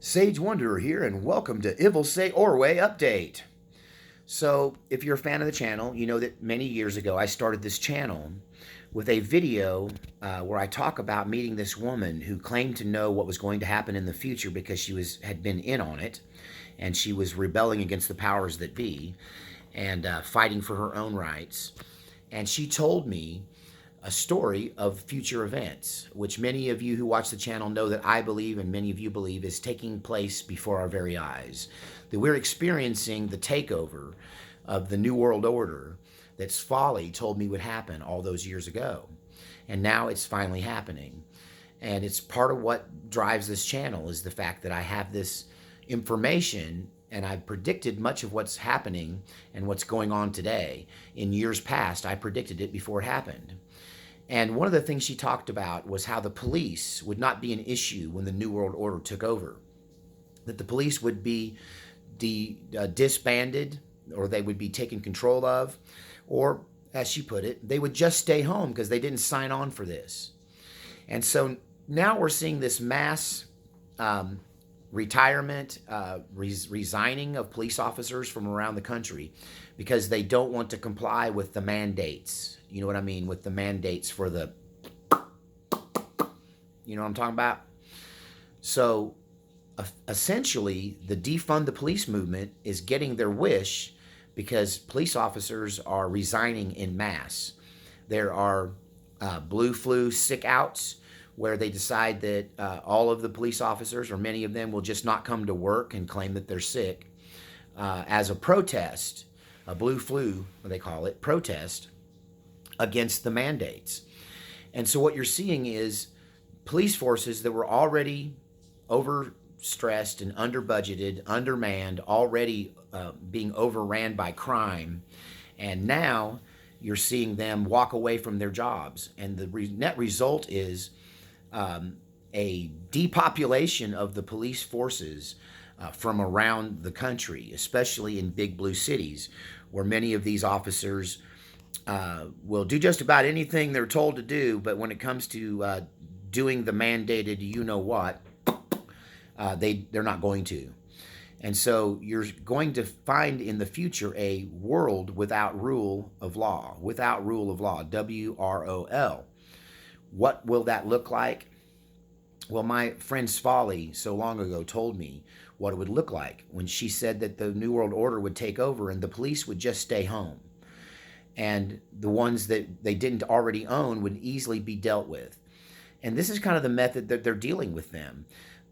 Sage Wanderer here, and welcome to Ivil Say Orway Update. So, if you're a fan of the channel, you know that many years ago I started this channel with a video where I talk about meeting this woman who claimed to know what was going to happen in the future because had been in on it, and she was rebelling against the powers that be and fighting for her own rights. And she told me a story of future events, which many of you who watch the channel know that I believe and many of you believe is taking place before our very eyes. That we're experiencing the takeover of the New World Order that Folly told me would happen all those years ago. And now it's finally happening. And it's part of what drives this channel is the fact that I have this information and I've predicted much of what's happening and what's going on today. In years past, I predicted it before it happened. And one of the things she talked about was how the police would not be an issue when the New World Order took over. That the police would be disbanded, or they would be taken control of, or, as she put it, they would just stay home because they didn't sign on for this. And so now we're seeing this mass retirement, resigning of police officers from around the country because they don't want to comply with the mandates. You know what I mean? With the mandates for the, you know what I'm talking about? So essentially, the defund the police movement is getting their wish because police officers are resigning in mass. There are blue flu sick outs where they decide that all of the police officers, or many of them, will just not come to work and claim that they're sick as a protest, a blue flu, what they call it, protest against the mandates. And so what you're seeing is police forces that were already overstressed and under-budgeted, undermanned, already being overran by crime, and now you're seeing them walk away from their jobs. And the net result is a depopulation of the police forces from around the country, especially in big blue cities, where many of these officers will do just about anything they're told to do, but when it comes to doing the mandated you-know-what, they're not going to. And so you're going to find in the future a world without rule of law, WROL. What will that look like? Well, my friend Folly so long ago told me what it would look like when she said that the New World Order would take over and the police would just stay home. And the ones that they didn't already own would easily be dealt with. And this is kind of the method that they're dealing with them.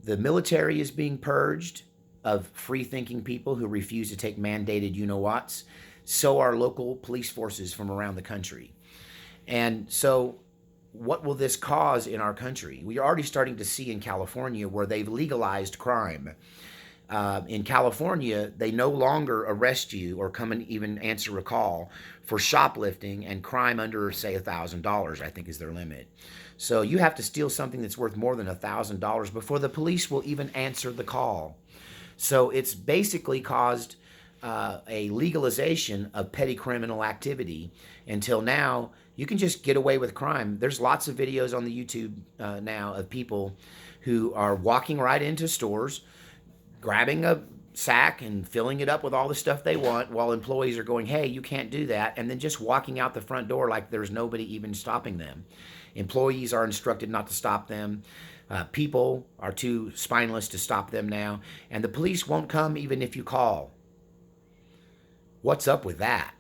The military is being purged of free-thinking people who refuse to take mandated you-know-whats. So are local police forces from around the country. And so what will this cause in our country? We are already starting to see in California where they've legalized crime. In California, they no longer arrest you or come and even answer a call for shoplifting and crime under, say, $1,000, I think is their limit. So you have to steal something that's worth more than $1,000 before the police will even answer the call. So it's basically caused a legalization of petty criminal activity until now you can just get away with crime. There's lots of videos on the YouTube now of people who are walking right into stores, grabbing a sack and filling it up with all the stuff they want while employees are going, hey, you can't do that, and then just walking out the front door like there's nobody even stopping them. Employees are instructed not to stop them. People are too spineless to stop them now, and the police won't come even if you call. What's up with that?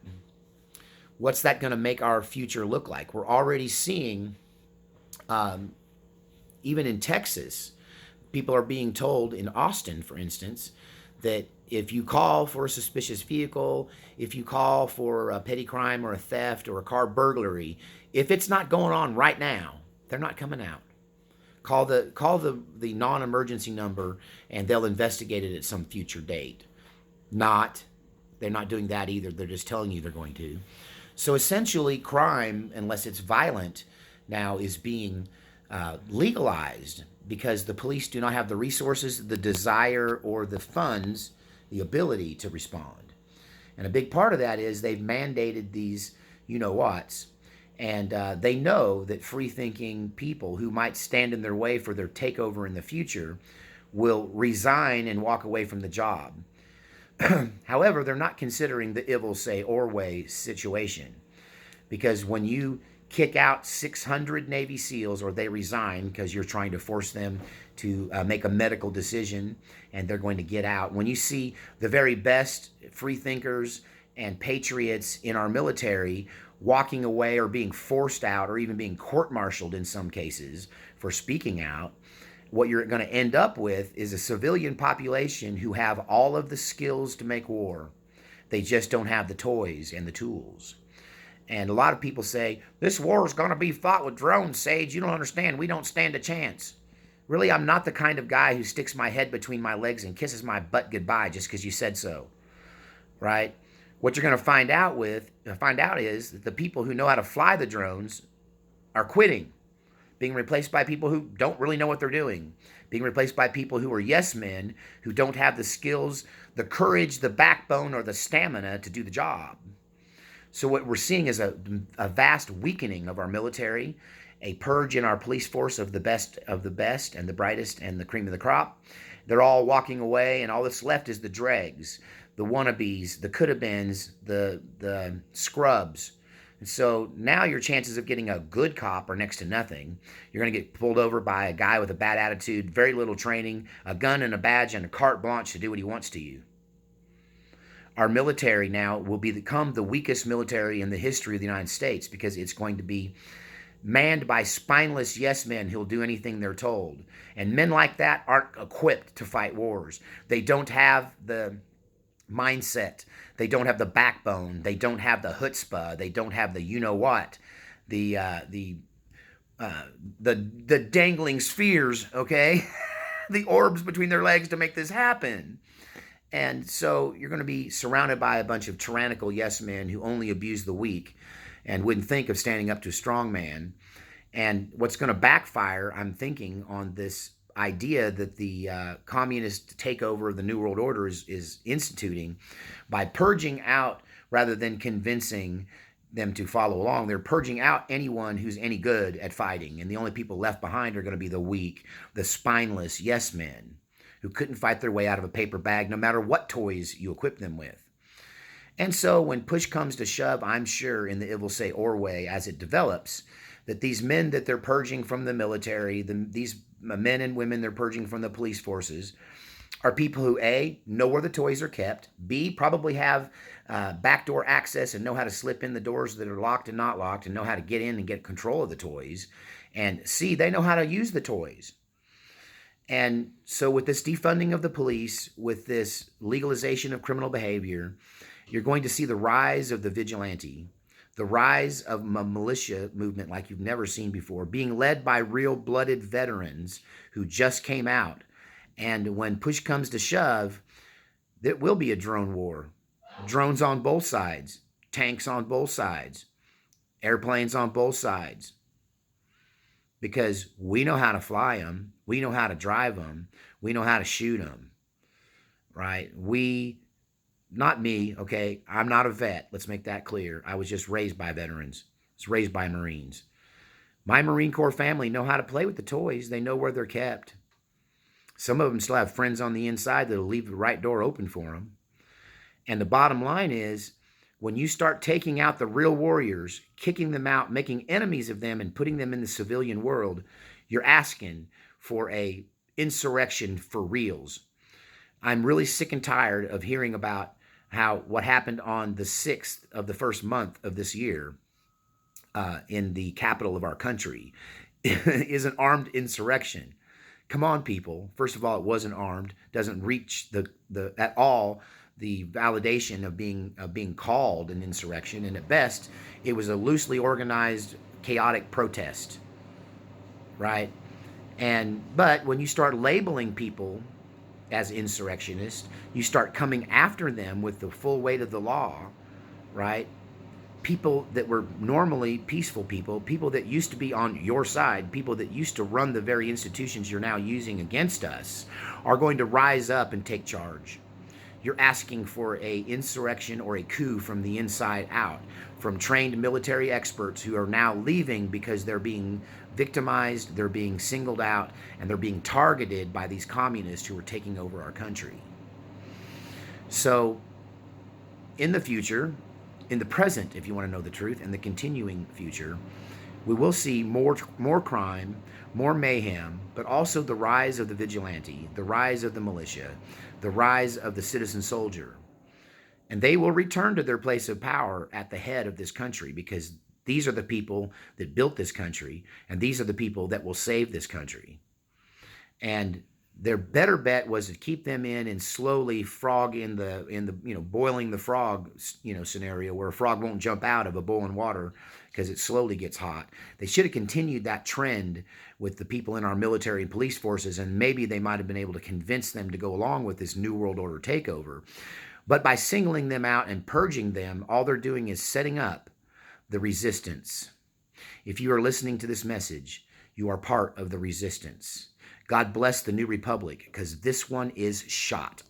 What's that going to make our future look like? We're already seeing, even in Texas, people are being told, in Austin, for instance, that if you call for a suspicious vehicle, if you call for a petty crime or a theft or a car burglary, if it's not going on right now, they're not coming out. Call the non-emergency number and they'll investigate it at some future date. They're not doing that either. They're just telling you they're going to. So essentially, crime, unless it's violent, now is being legalized because the police do not have the resources, the desire, or the funds, the ability to respond. And a big part of that is they've mandated these you-know-whats. And they know that free-thinking people who might stand in their way for their takeover in the future will resign and walk away from the job. However, they're not considering the Ivil, say, Orway situation, because when you kick out 600 Navy SEALs, or they resign because you're trying to force them to make a medical decision and they're going to get out. When you see the very best free thinkers and patriots in our military walking away or being forced out or even being court-martialed in some cases for speaking out, what you're going to end up with is a civilian population who have all of the skills to make war. They just don't have the toys and the tools. And a lot of people say, this war is going to be fought with drones, Sage. You don't understand. We don't stand a chance. Really, I'm not the kind of guy who sticks my head between my legs and kisses my butt goodbye just because you said so, right? What you're going to find out is that the people who know how to fly the drones are quitting, being replaced by people who don't really know what they're doing, being replaced by people who are yes men, who don't have the skills, the courage, the backbone, or the stamina to do the job. So what we're seeing is a vast weakening of our military, a purge in our police force of the best and the brightest and the cream of the crop. They're all walking away, and all that's left is the dregs, the wannabes, the could-have-beens, the scrubs. And so now your chances of getting a good cop are next to nothing. You're going to get pulled over by a guy with a bad attitude, very little training, a gun and a badge, and a carte blanche to do what he wants to you. Our military now will become the weakest military in the history of the United States, because it's going to be manned by spineless yes men who'll do anything they're told. And men like that aren't equipped to fight wars. They don't have the mindset. They don't have the backbone. They don't have the chutzpah. They don't have the you-know-what, the dangling spheres, okay? The orbs between their legs to make this happen. And so you're going to be surrounded by a bunch of tyrannical yes men who only abuse the weak and wouldn't think of standing up to a strong man. And what's going to backfire, I'm thinking, on this idea that the communist takeover of the New World Order is instituting by purging out, rather than convincing them to follow along, they're purging out anyone who's any good at fighting. And the only people left behind are going to be the weak, the spineless yes men who couldn't fight their way out of a paper bag no matter what toys you equip them with. And so when push comes to shove, I'm sure in the Ivil, say, Orway, as it develops, that these men that they're purging from the military, these men and women they're purging from the police forces, are people who, A, know where the toys are kept, B, probably have backdoor access and know how to slip in the doors that are locked and not locked and know how to get in and get control of the toys, and C, they know how to use the toys. And so with this defunding of the police, with this legalization of criminal behavior, you're going to see the rise of the vigilante, the rise of a militia movement like you've never seen before, being led by real blooded veterans who just came out. And when push comes to shove, there will be a drone war. Drones on both sides, tanks on both sides, airplanes on both sides. Because we know how to fly them, we know how to drive them, we know how to shoot them, right? Not me, okay? I'm not a vet. Let's make that clear. I was just raised by veterans. I was raised by Marines. My Marine Corps family know how to play with the toys. They know where they're kept. Some of them still have friends on the inside that'll leave the right door open for them. And the bottom line is, when you start taking out the real warriors, kicking them out, making enemies of them, and putting them in the civilian world, you're asking for a insurrection for reals. I'm really sick and tired of hearing about what happened on the 6th of the first month of this year in the capital of our country is an armed insurrection. Come on, people. First of all, it wasn't armed. Doesn't reach at all the validation of being called an insurrection. And at best, it was a loosely organized, chaotic protest, right? But when you start labeling people as insurrectionists, you start coming after them with the full weight of the law, right? People that were normally peaceful people that used to be on your side, people that used to run the very institutions you're now using against us, are going to rise up and take charge. You're asking for a insurrection or a coup from the inside out, from trained military experts who are now leaving because they're being victimized, they're being singled out, and they're being targeted by these communists who are taking over our country. So in the future, in the present, if you want to know the truth, and the continuing future, we will see more crime, more mayhem, but also the rise of the vigilante, the rise of the militia, the rise of the citizen soldier. And they will return to their place of power at the head of this country, because these are the people that built this country, and these are the people that will save this country. And their better bet was to keep them in and slowly frog in the boiling the frog scenario, where a frog won't jump out of a boiling water because it slowly gets hot. They should have continued that trend with the people in our military and police forces, and maybe they might have been able to convince them to go along with this New World Order takeover. But by singling them out and purging them, all they're doing is setting up the resistance. If you are listening to this message, you are part of the resistance. God bless the New Republic, because this one is shot.